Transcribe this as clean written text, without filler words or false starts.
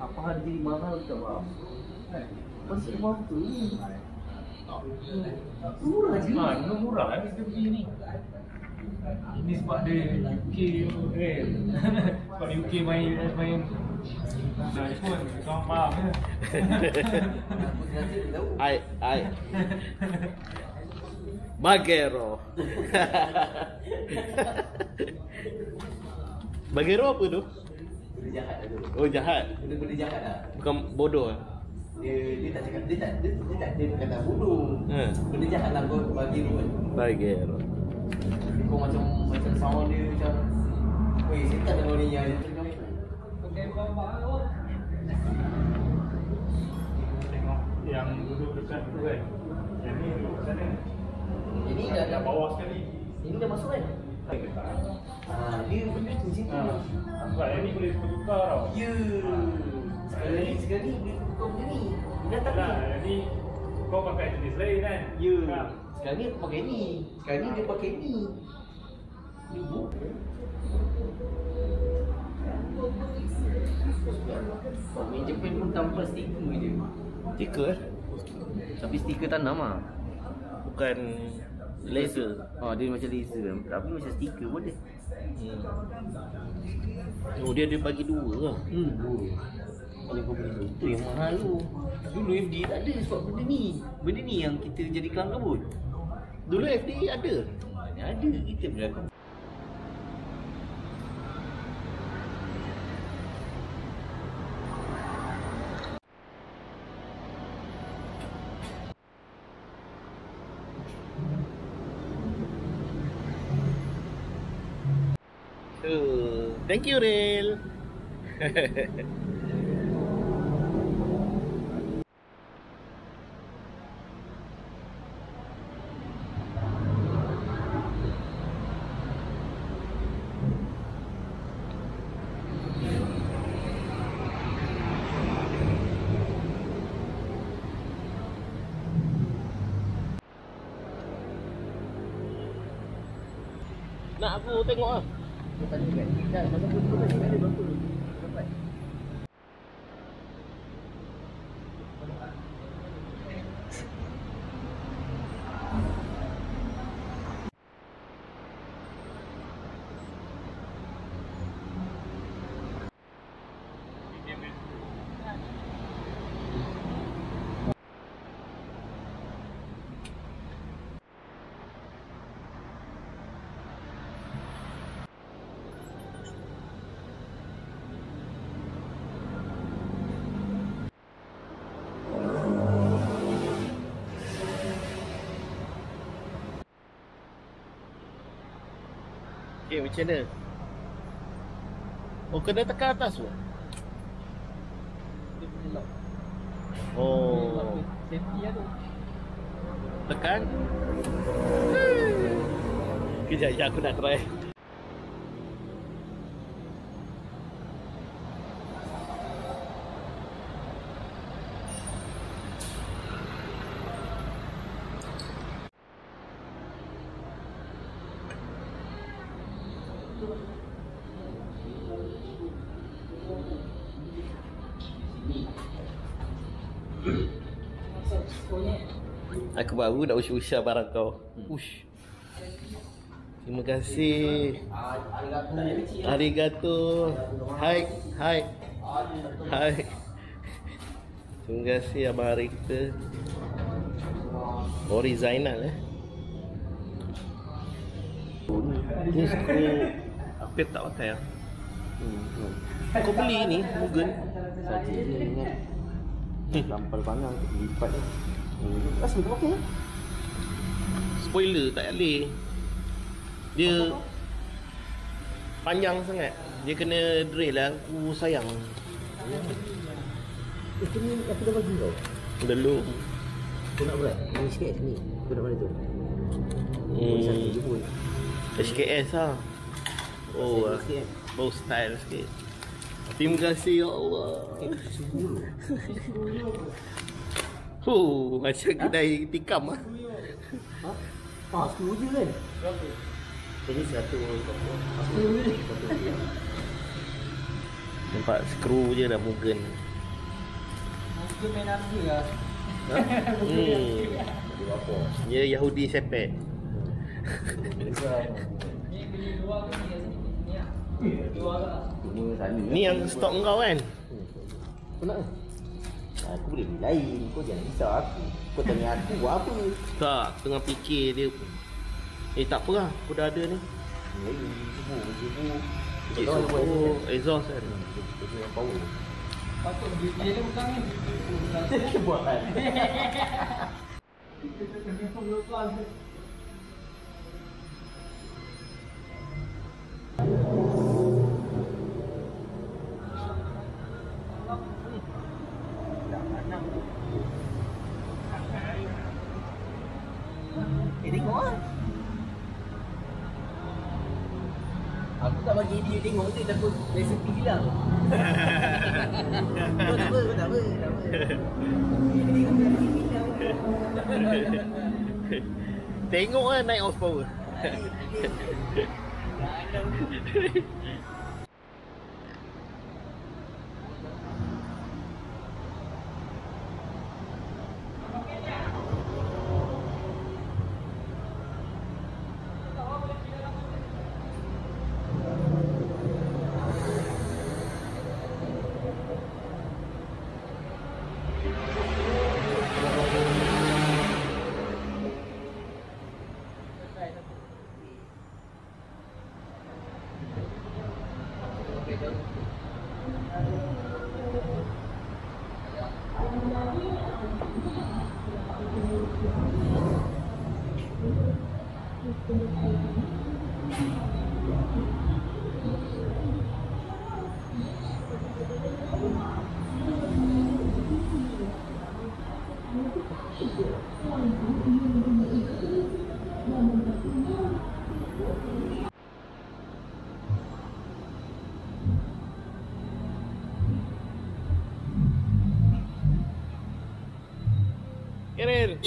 Apa hal jadi mahal tak faham. Pasal waktu ni murah je. Murah lah kita pergi ni. Ini sebab dia UK sebab UK main dah pun kau faham ya. Ai Bagero. Bagero apa tu? Benda jahat lah tu. Oh, jahat. Benda jahat lah. Bukan bodoh ah. Dia tak cakap, dia kata bodoh. Benda jahat lah kau bagi tu kan. Bagero. Kau macam sound dia macam weh, setan lah kau ni yang tengok. Tengok yang duduk dekat tu kan. Yang ni duduk kat sana. Ini dah bawah sekali. Ini dah masuk kan? Dia benda tu macam tu. Sebab yang ni boleh tukar tau. Ya. Sekali dia tukar benda ni. Dia tak Nah, ni kau pakai jenis lain kan? Ya. Sekarang ni aku pakai ni. Sekarang ni dia pakai ni. Ni bu. Main Jepun pun tanpa stiker je. Stiker eh? Tapi stiker tanam ah. Bukan laser. Dia macam laser. Tapi macam stiker boleh. Oh, dia bagi dua lah. Kalau kau beli tu yang mahal tu. Dulu FD tak ada sebab benda ni. Benda ni yang kita jadi kelang kabut. Dulu FD ada. Ada kita berlaku. Thank you, Rail. Nak aku tengok ah. Tadi kan. Dah masa aku tu tadi ada berapa? Dapat. Okay, macam mana? Oh, kena tekan atas tu? Oh, Safety lah tu. tekan. Kejap, aku nak try. Aku baru nak usah barang kau. Ush. Terima kasih. Arigato. Hai. Terima kasih Abang Hari kita. Ori Zainal Ni skru apa tak pakai ah. Kau beli ni Mugen. Saja je ingat. Lampal panang lipat ni. Asal kau pakai? Spoiler tak boleh. Dia panjang sangat. Dia kena drill lah. Aku sayang. Itu ni aku dah bagi kau. Belum. Kau nak berat? Ni sikit sini. Kau nak mana tu? Satu je pun. SKS lah. Oh, bau style sikit. Terima kasih ya Allah. Macam kedai tikam lah. Ha? 10 je kan? Berapa? Ini 100. 10 je. Nampak skru je dah Mugen. Mungkin main apa lah. Dia Yahudi sepet. Ni yang stok kau kan? Kau nak? Aku boleh beli lain. Kau jangan risau aku. Kau tanya aku buat apa? Tak, tengah fikir dia. Tak apa lah, aku dah ada ni. Lain. Subuh. Oh, exhaust kan. Kita yang power. Patut dia dia bukan ni. Kita buat kan? Kita kena lupa. Tengok lah. Aku tak bagi dia tengok je, takut resipi hilang. Kau tak apa. Dia tengok resipi hilang. Tengok lah naik horsepower. Get in.